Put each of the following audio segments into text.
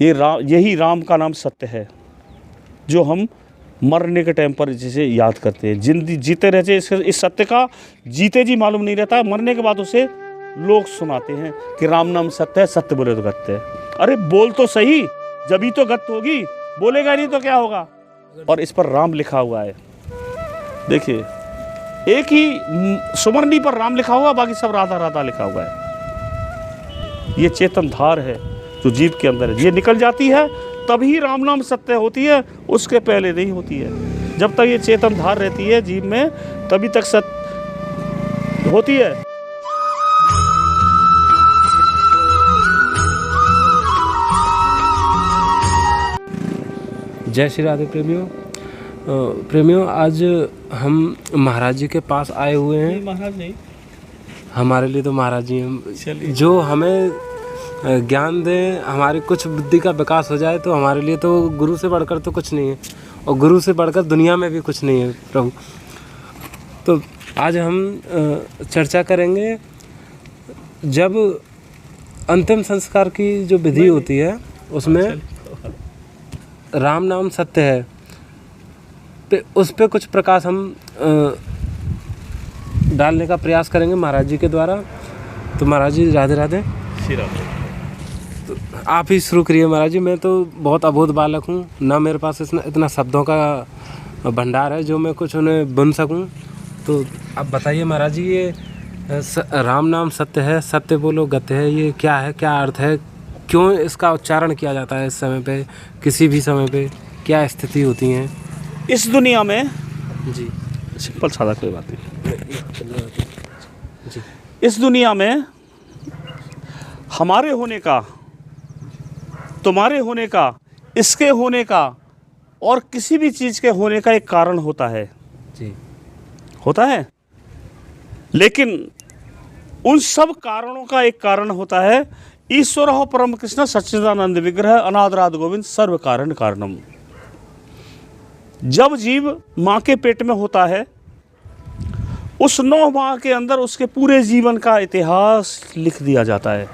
यही राम का नाम सत्य है, जो हम मरने के टाइम पर जिसे याद करते हैं। जिंदगी जीते रहते इस सत्य का जीते जी मालूम नहीं रहता, मरने के बाद उसे लोग सुनाते हैं कि राम नाम सत्य है, सत्य बोले तो गत्य है। अरे बोल तो सही, जब ही तो गत्य होगी, बोलेगा नहीं तो क्या होगा। और इस पर राम लिखा हुआ है, देखिए एक ही सुमरनी पर राम लिखा हुआ, बाकी सब राधा राधा लिखा हुआ है। ये चेतन धार है जो जीव के अंदर है, ये निकल जाती है तभी राम नाम सत्य होती है, उसके पहले नहीं होती है। जब तक ये चेतन धार रहती है जीव में, तभी तक सत्य होती है। जय श्री राधे प्रेमियों, आज हम महाराज जी के पास आए हुए हैं। महाराज नहीं, हमारे लिए तो महाराज जी हैं, जो हमें ज्ञान दें, हमारी कुछ बुद्धि का विकास हो जाए। तो हमारे लिए तो गुरु से बढ़कर तो कुछ नहीं है, और गुरु से बढ़कर दुनिया में भी कुछ नहीं है प्रभु। तो आज हम चर्चा करेंगे, जब अंतिम संस्कार की जो विधि होती है उसमें राम नाम सत्य है, पे उस पे कुछ प्रकाश हम डालने का प्रयास करेंगे महाराज जी के द्वारा। तो महाराज जी राधे राधे। श्री राधे। तो आप ही शुरू करिए महाराज जी। मैं तो बहुत अबोध बालक हूँ, ना मेरे पास इतना शब्दों का भंडार है जो मैं कुछ उन्हें बुन सकूँ। तो आप बताइए महाराज जी, ये राम नाम सत्य है, सत्य बोलो गत्य है, ये क्या है, क्या अर्थ है, क्यों इसका उच्चारण किया जाता है इस समय पे, किसी भी समय पे क्या स्थिति होती हैं इस दुनिया में? जी सिंपल सादा, कोई बात नहीं। जी, इस दुनिया में हमारे होने का, तुम्हारे होने का, इसके होने का और किसी भी चीज़ के होने का एक कारण होता है। जी होता है, लेकिन उन सब कारणों का एक कारण होता है, ईश्वर हो परम कृष्ण सच्चिदानंद विग्रह अनादराद गोविंद सर्व कारण कारणम। जब जीव माँ के पेट में होता है, उस 9 माह के अंदर उसके पूरे जीवन का इतिहास लिख दिया जाता है।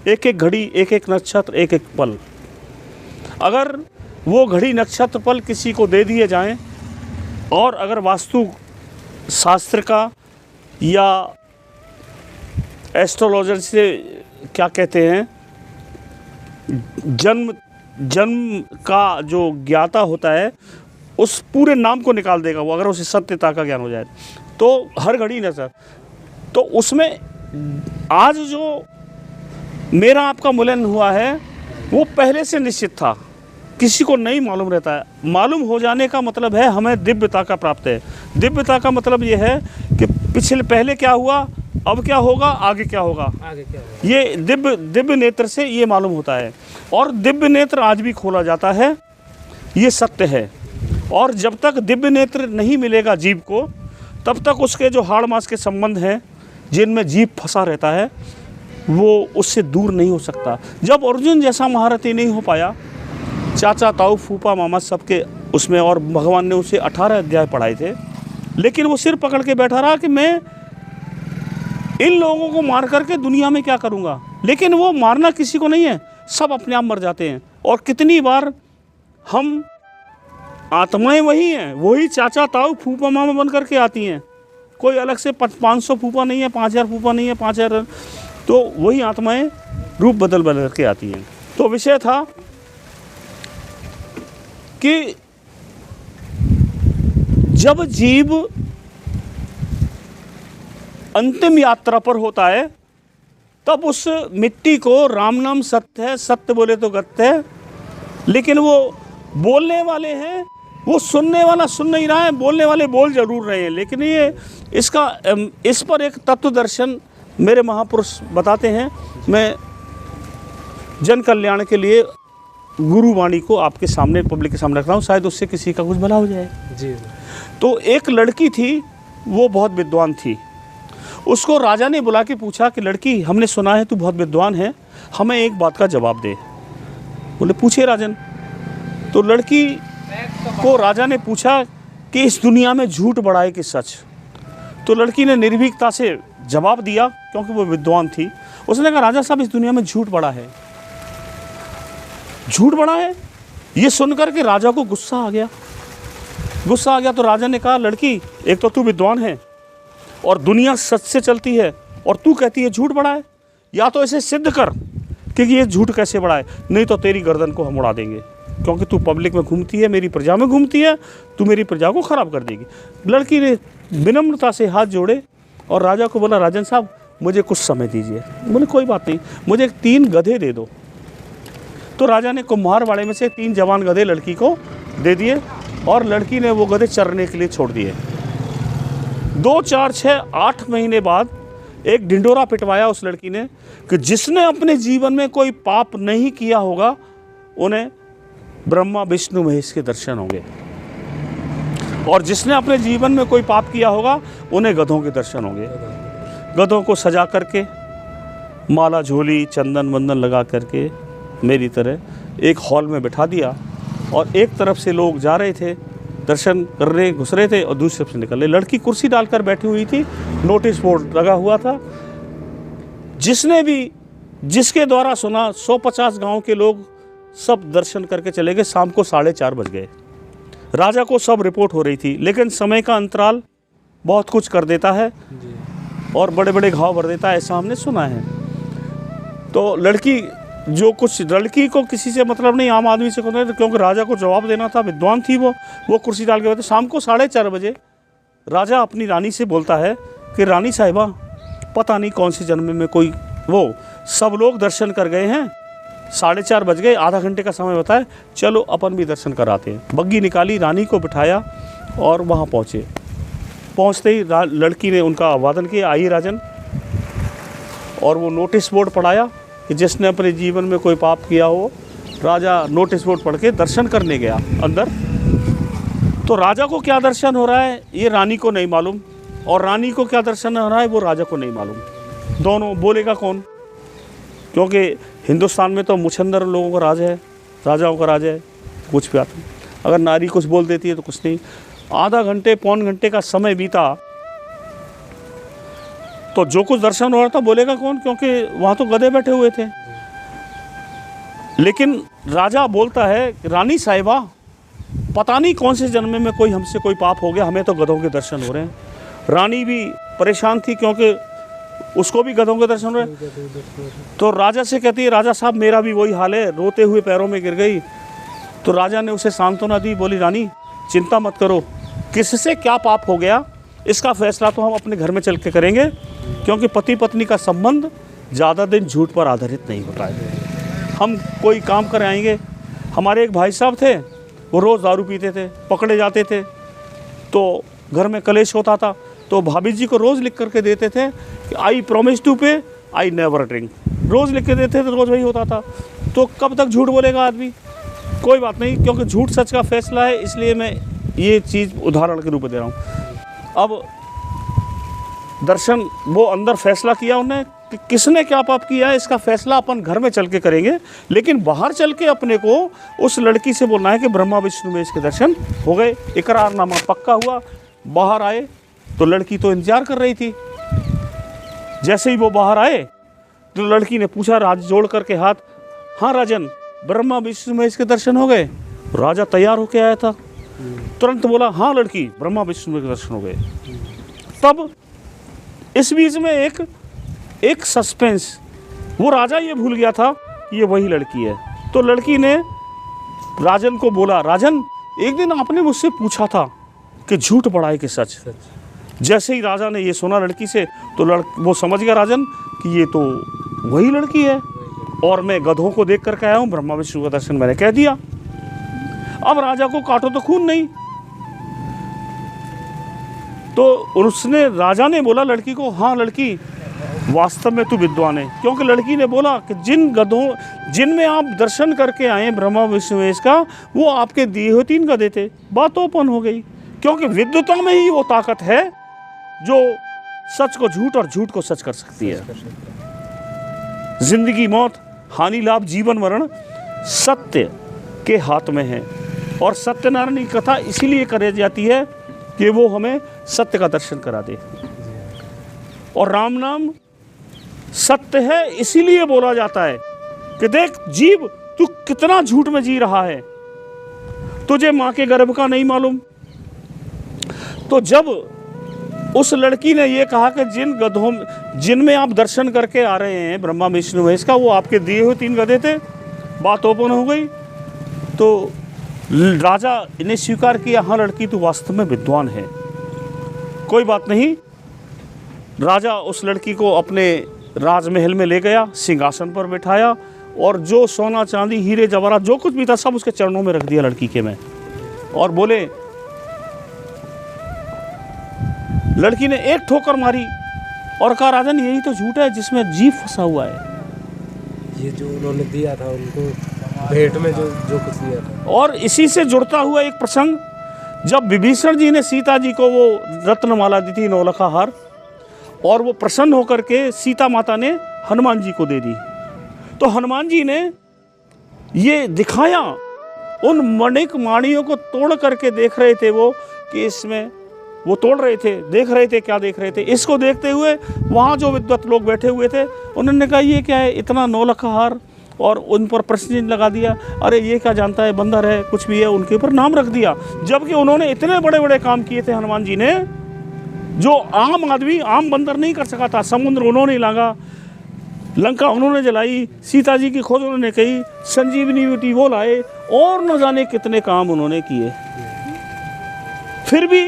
एक एक घड़ी, एक एक नक्षत्र, एक एक पल। अगर वो घड़ी नक्षत्र पल किसी को दे दिए जाएं, और अगर वास्तु शास्त्र का या एस्ट्रोलॉजर से क्या कहते हैं, जन्म का जो ज्ञाता होता है, उस पूरे नाम को निकाल देगा वो, अगर उसे सत्यता का ज्ञान हो जाए तो हर घड़ी नजर। तो उसमें आज जो मेरा आपका मिलन हुआ है वो पहले से निश्चित था, किसी को नहीं मालूम रहता है। मालूम हो जाने का मतलब है हमें दिव्यता का प्राप्त है। दिव्यता का मतलब ये है कि पहले क्या हुआ, अब क्या होगा, आगे क्या होगा, ये दिव्य नेत्र से ये मालूम होता है। और दिव्य नेत्र आज भी खोला जाता है, ये सत्य है। और जब तक दिव्य नेत्र नहीं मिलेगा जीव को, तब तक उसके जो हाड़ मास के संबंध हैं जिनमें जीव फंसा रहता है, वो उससे दूर नहीं हो सकता। जब अर्जुन जैसा महारथी नहीं हो पाया, चाचा ताऊ फूफा मामा सबके उसमें, और भगवान ने उसे 18 अध्याय पढ़ाए थे, लेकिन वो सिर पकड़ के बैठा रहा कि मैं इन लोगों को मार करके दुनिया में क्या करूँगा। लेकिन वो मारना किसी को नहीं है, सब अपने आप मर जाते हैं। और कितनी बार हम आत्माएं वही हैं, वही चाचा ताऊ फूफा मामा बन करके आती हैं। कोई अलग से 500 फूफा नहीं है, 5000 फूफा नहीं है, 5000, तो वही आत्माएं रूप बदल बदल के आती हैं। तो विषय था कि जब जीव अंतिम यात्रा पर होता है, तब उस मिट्टी को राम नाम सत्य है, सत्य बोले तो गत्य है। लेकिन वो बोलने वाले हैं, वो सुनने वाला सुन नहीं रहा है, बोलने वाले बोल जरूर रहे हैं। लेकिन ये इस पर एक तत्व दर्शन मेरे महापुरुष बताते हैं। मैं जन कल्याण के लिए गुरुवाणी को आपके सामने, पब्लिक के सामने रख रहा हूँ, शायद उससे किसी का कुछ भला हो जाए। जी। तो एक लड़की थी, वो बहुत विद्वान थी। उसको राजा ने बुला के पूछा कि लड़की, हमने सुना है तू बहुत विद्वान है, हमें एक बात का जवाब दे। बोले पूछे राजन। तो लड़की को राजा ने पूछा कि इस दुनिया में झूठ बड़ा है कि सच। तो लड़की ने निर्भीकता से जवाब दिया, क्योंकि वो विद्वान थी। उसने कहा राजा साहब, इस दुनिया में झूठ बड़ा है। झूठ बड़ा है। ये सुनकर के राजा को गुस्सा आ गया। गुस्सा आ गया तो राजा ने कहा, लड़की एक तो तू विद्वान है और दुनिया सच से चलती है, और तू कहती है झूठ बड़ा है। या तो इसे सिद्ध कर कि ये झूठ कैसे बड़ा है, नहीं तो तेरी गर्दन को हम उड़ा देंगे, क्योंकि तू पब्लिक में घूमती है, मेरी प्रजा में घूमती है, तू मेरी प्रजा को खराब कर देगी। लड़की ने विनम्रता से हाथ जोड़े और राजा को बोला, राजन साहब मुझे कुछ समय दीजिए। बोले कोई बात नहीं, मुझे 3 गधे दे दो। तो राजा ने कुम्हारवाड़े में से 3 जवान गधे लड़की को दे दिए और लड़की ने वो गधे चरने के लिए छोड़ दिए। 2, 4, 6, 8 महीने बाद एक ढिंडोरा पिटवाया उस लड़की ने कि जिसने अपने जीवन में कोई पाप नहीं किया होगा उन्हें ब्रह्मा विष्णु महेश के दर्शन होंगे, और जिसने अपने जीवन में कोई पाप किया होगा उन्हें गधों के दर्शन होंगे। गधों को सजा करके, माला झोली चंदन वंदन लगा करके मेरी तरह एक हॉल में बैठा दिया, और एक तरफ से लोग जा रहे थे दर्शन करने, घुस रहे थे, और दूसरी तरफ से निकल रहे। लड़की कुर्सी डालकर बैठी हुई थी, नोटिस बोर्ड लगा हुआ था। जिसने भी जिसके द्वारा सुना 150 गांव के लोग सब दर्शन करके चले गए। शाम को 4:30 बज गए। राजा को सब रिपोर्ट हो रही थी, लेकिन समय का अंतराल बहुत कुछ कर देता है और बड़े बड़े घाव भर देता है, ऐसा हमने सुना है। तो लड़की लड़की को किसी से मतलब नहीं, आम आदमी से नहीं, क्योंकि राजा को जवाब देना था, विद्वान थी वो कुर्सी डाल के बैठे। शाम को 4:30 बजे राजा अपनी रानी से बोलता है कि रानी साहिबा पता नहीं कौन से जन्म में कोई सब लोग दर्शन कर गए हैं, 4:30 बज गए, आधा घंटे का समय बताए, चलो अपन भी दर्शन कराते हैं। बग्गी निकाली, रानी को बिठाया और वहाँ पहुँचे। पहुँचते ही लड़की ने उनका अभिवादन किया, आइए राजन, और वो नोटिस बोर्ड पढ़ाया कि जिसने अपने जीवन में कोई पाप किया हो। राजा नोटिस बोर्ड पढ़ के दर्शन करने गया अंदर। तो राजा को क्या दर्शन हो रहा है ये रानी को नहीं मालूम, और रानी को क्या दर्शन हो रहा है वो राजा को नहीं मालूम। दोनों बोलेगा कौन, क्योंकि हिंदुस्तान में तो मुछंदर लोगों का राज है, राजाओं का राज है, कुछ भी आता। अगर नारी कुछ बोल देती है तो कुछ नहीं। आधा घंटे पौन घंटे का समय बीता, तो जो कुछ दर्शन हो रहा था बोलेगा कौन, क्योंकि वहाँ तो गधे बैठे हुए थे। लेकिन राजा बोलता है, रानी साहिबा पता नहीं कौन से जन्म में हमसे कोई पाप हो गया, हमें तो गधों के दर्शन हो रहे हैं। रानी भी परेशान थी, क्योंकि उसको भी गधों के दर्शन हो रहे हैं। तो राजा से कहती है, राजा साहब मेरा भी वही हाल है, रोते हुए पैरों में गिर गई। तो राजा ने उसे सांत्वना दी, बोली रानी चिंता मत करो, किससे क्या पाप हो गया इसका फैसला तो हम अपने घर में चल के करेंगे, क्योंकि पति पत्नी का संबंध ज़्यादा दिन झूठ पर आधारित नहीं होता है। हम कोई काम कर आएंगे। हमारे एक भाई साहब थे, वो रोज़ दारू पीते थे, पकड़े जाते थे, तो घर में कलेश होता था। तो भाभी जी को रोज़ लिख करके देते थे कि आई प्रॉमिस टू पे, आई नेवर ड्रिंक। रोज़ लिख के देते थे, तो रोज़ वही होता था। तो कब तक झूठ बोलेगा आदमी। कोई बात नहीं, क्योंकि झूठ सच का फैसला है, इसलिए मैं ये चीज़ उदाहरण के रूप में दे रहा हूँ। अब दर्शन वो अंदर फैसला किया उन्हें कि किसने क्या पाप किया है, इसका फैसला अपन घर में चल के करेंगे, लेकिन बाहर चल के अपने को उस लड़की से बोलना है कि ब्रह्मा विष्णु महेश के दर्शन हो गए। इकरारनामा पक्का हुआ। बाहर आए तो लड़की तो इंतजार कर रही थी। जैसे ही वो बाहर आए तो लड़की ने पूछा, राज जोड़ करके हाथ, हाँ राजन ब्रह्मा विष्णु महेश के दर्शन हो गए। राजा तैयार होके आया था, तुरंत बोला, हाँ लड़की ब्रह्मा विष्णु के दर्शन हो गए। तब इस बीच में एक सस्पेंस, वो राजा ये भूल गया था कि ये वही लड़की है। तो लड़की ने राजन को बोला, राजन एक दिन आपने मुझसे पूछा था कि झूठ बड़ा है कि सच। जैसे ही राजा ने ये सुना लड़की से, तो वो समझ गया राजन कि ये तो वही लड़की है, और मैं गधों को देख करके आया हूँ, ब्रह्मा विष्णु का दर्शन मैंने कह दिया। अब राजा को काटो तो खून नहीं। तो राजा ने बोला लड़की को, हाँ लड़की वास्तव में तू विद्वान है, क्योंकि लड़की ने बोला कि जिनमें आप दर्शन करके आए ब्रह्मा विष्णु महेश का, वो आपके दिए हुए 3 गधे थे। बात तो ओपन हो गई, क्योंकि विद्वता में ही वो ताकत है जो सच को झूठ और झूठ को सच कर सकती है। जिंदगी मौत, हानि लाभ, जीवन मरण सत्य के हाथ में है, और सत्यनारायण की कथा इसीलिए करी जाती है कि वो हमें सत्य का दर्शन करा दे। और राम नाम सत्य है, इसीलिए बोला जाता है कि देख जीव तू कितना झूठ में जी रहा है, तुझे माँ के गर्भ का नहीं मालूम। तो जब उस लड़की ने ये कहा कि जिन गधों जिनमें आप दर्शन करके आ रहे हैं ब्रह्मा विष्णु महेश का, वो आपके दिए हुए 3 गधे थे, बात ओपन हो गई। तो राजा ने स्वीकार किया, हाँ लड़की तू वास्तव में विद्वान है, कोई बात नहीं। राजा उस लड़की को अपने राजमहल में ले गया, सिंहासन पर बिठाया और जो सोना चांदी हीरे जवाहरात जो कुछ भी था सब उसके चरणों में रख दिया लड़की के में। और बोले, लड़की ने एक ठोकर मारी और कहा राजन यही तो झूठ है जिसमें जीव फंसा हुआ है। ये जो उन्होंने दिया था उनको भेंट में, जो कुछ दिया था। और इसी से जुड़ता हुआ एक प्रसंग, जब विभीषण जी ने सीता जी को वो रत्नमाला दी थी, नौलखा हार, और वो प्रसन्न होकर के सीता माता ने हनुमान जी को दे दी। तो हनुमान जी ने ये दिखाया, उन मणिक माणियों को तोड़ करके देख रहे थे वो, कि इसमें वो तोड़ रहे थे, देख रहे थे, क्या देख रहे थे। इसको देखते हुए वहाँ जो विद्वत लोग बैठे हुए थे उन्होंने कहा ये क्या है, इतना नौलखा हार, और उन पर प्रश्न चिन्ह लगा दिया, अरे ये क्या जानता है, बंदर है, कुछ भी है, उनके ऊपर नाम रख दिया। जबकि उन्होंने इतने बड़े बड़े काम किए थे हनुमान जी ने, जो आम आदमी, आम बंदर नहीं कर सका था। समुद्र उन्होंने लांगा, लंका उन्होंने जलाई, सीता जी की खोज उन्होंने कही, संजीवनी बूटी वो लाए, और न जाने कितने काम उन्होंने किए। फिर भी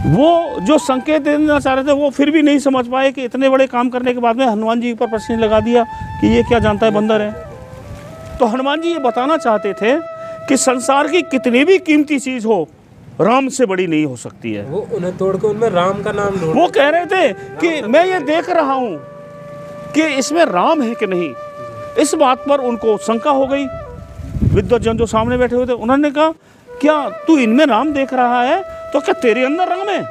वो जो संकेत देना चाह रहे थे वो फिर भी नहीं समझ पाए कि इतने बड़े काम करने के बाद में हनुमान जी पर प्रश्न लगा दिया कि ये क्या जानता है, बंदर है। तो हनुमान जी ये बताना चाहते थे कि संसार की कितनी भी कीमती चीज़ हो, राम से बड़ी नहीं हो सकती है। वो उन्हें तोड़ के उनमें राम का नाम ढूंढ, वो कह रहे थे कि मैं ये देख रहा हूँ कि इसमें राम है कि नहीं। इस बात पर उनको शंका हो गई। विद्वत जन जो सामने बैठे हुए थे उन्होंने कहा, क्या तू इनमें राम देख रहा है, तो क्या तेरे अंदर राम है?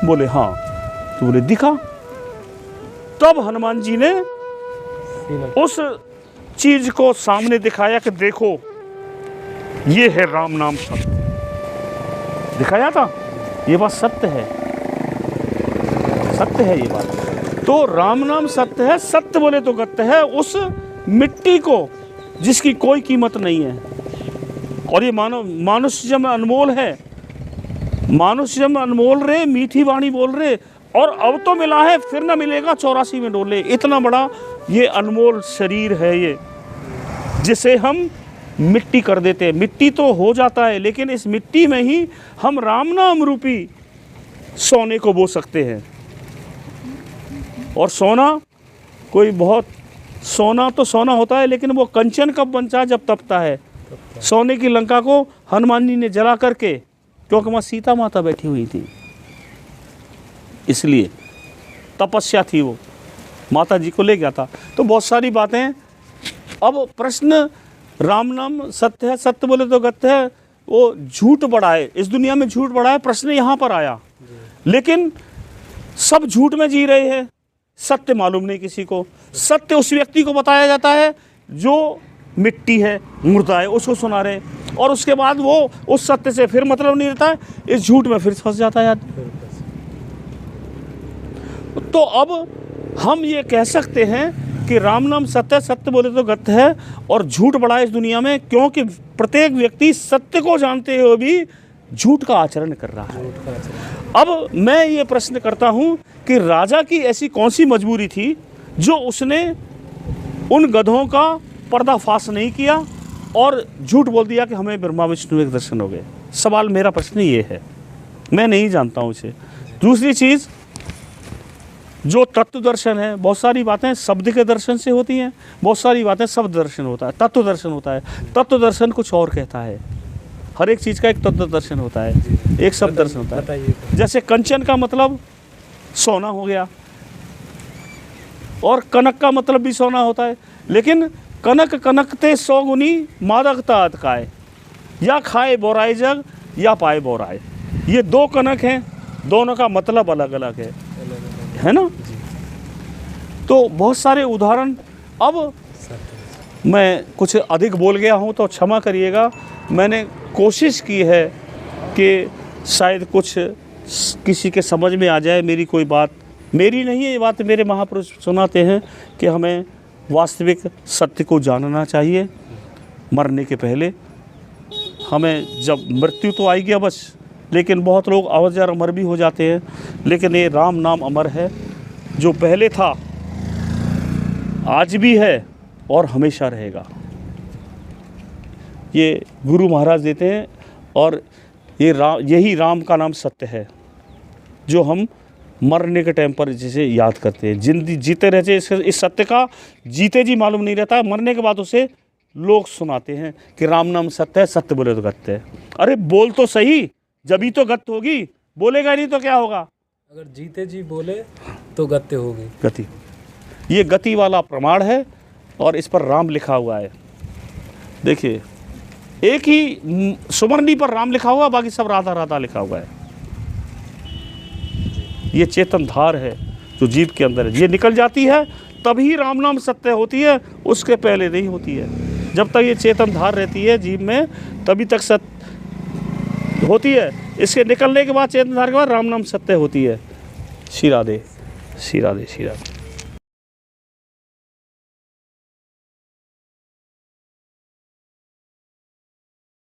बोले हाँ। तो बोले दिखा। तब हनुमान जी ने उस चीज को सामने दिखाया कि देखो ये है राम नाम सत्य। दिखाया था, ये बात सत्य है, सत्य है ये बात। तो राम नाम सत्य है, सत्य बोले तो गत्य है उस मिट्टी को जिसकी कोई कीमत नहीं है। और ये मानुष्य जन्म अनमोल है, मानुष्य जन्म अनमोल रे, मीठी वाणी बोल रे, और अब तो मिला है फिर ना मिलेगा 84 में डोले। इतना बड़ा ये अनमोल शरीर है ये, जिसे हम मिट्टी कर देते हैं। मिट्टी तो हो जाता है, लेकिन इस मिट्टी में ही हम राम नाम रूपी सोने को बो सकते हैं। और सोना कोई बहुत, सोना तो सोना होता है, लेकिन वो कंचन कब बनता है, जब तपता है। सोने की लंका को हनुमान जी ने जला करके, क्योंकि वहाँ सीता माता बैठी हुई थी, इसलिए तपस्या थी, वो माता जी को ले गया था। तो बहुत सारी बातें। अब प्रश्न, राम नाम सत्य है, सत्य बोले तो गत्य है, वो झूठ बड़ा है, इस दुनिया में झूठ बड़ा है। प्रश्न यहाँ पर आया, लेकिन सब झूठ में जी रहे हैं, सत्य मालूम नहीं किसी को। सत्य उस व्यक्ति को बताया जाता है जो मिट्टी है, मुर्दा है, उसको सुना रहे, और उसके बाद वो उस सत्य से फिर मतलब नहीं रहता है, इस झूठ में फिर फंस जाता है आदमी। तो अब हम ये कह सकते हैं कि राम नाम सत्य, सत्य बोले तो गत्य है, और झूठ बड़ा है इस दुनिया में, क्योंकि प्रत्येक व्यक्ति सत्य को जानते हुए भी झूठ का आचरण कर रहा है। अब मैं ये प्रश्न करता हूँ कि राजा की ऐसी कौन सी मजबूरी थी जो उसने उन गधों का पर्दाफाश नहीं किया और झूठ बोल दिया कि हमें ब्रह्मा विष्णु एक दर्शन हो गए। सवाल, मेरा प्रश्न ये है, मैं नहीं जानता हूँ इसे। दूसरी चीज़, जो तत्व दर्शन है, बहुत सारी बातें शब्द के दर्शन से होती हैं, बहुत सारी बातें शब्द दर्शन होता है, तत्व दर्शन होता है। तत्व दर्शन कुछ और कहता है, हर एक चीज़ का एक तत्व दर्शन होता है, एक शब्द दर्शन होता है। जैसे कंचन का मतलब सोना हो गया, और कनक का मतलब भी सोना होता है, लेकिन कनक कनकते 100 गुनी मादकता अतकाए, या खाए बोराए जग या पाए बोराए। ये 2 कनक हैं, दोनों का मतलब अलग अलग है ना। तो बहुत सारे उदाहरण। अब मैं कुछ अधिक बोल गया हूँ तो क्षमा करिएगा। मैंने कोशिश की है कि शायद कुछ किसी के समझ में आ जाए मेरी कोई बात। मेरी नहीं है ये बात, मेरे महापुरुष सुनाते हैं कि हमें वास्तविक सत्य को जानना चाहिए मरने के पहले। हमें जब मृत्यु तो आएगी अवश्य, लेकिन बहुत लोग अवजर अमर भी हो जाते हैं, लेकिन ये राम नाम अमर है, जो पहले था आज भी है और हमेशा रहेगा। ये गुरु महाराज देते हैं, और ये यही राम का नाम सत्य है, जो हम मरने के टाइम पर जिसे याद करते हैं। जिंदगी जीते रहते इस सत्य का जीते जी मालूम नहीं रहता, मरने के बाद उसे लोग सुनाते हैं कि राम नाम सत्य है, सत्य बोले तो गत्य है। अरे बोल तो सही, जभी तो गत्य होगी, बोलेगा नहीं तो क्या होगा? अगर जीते जी बोले तो गत्य होगी, गति। ये गति वाला प्रमाण है, और इस पर राम लिखा हुआ है। देखिए, एक ही सुवर्णी पर राम लिखा हुआ, बाकी सब राधा राधा लिखा हुआ है। ये चेतन धार है जो जीव के अंदर है, ये निकल जाती है तभी राम नाम सत्य होती है, उसके पहले नहीं होती है। जब तक ये चेतन धार रहती है जीव में, तभी तक सत्य होती है। इसके निकलने के बाद, चेतन धार के बाद राम नाम सत्य होती है। श्री राधे, श्री राधे, श्री राधे।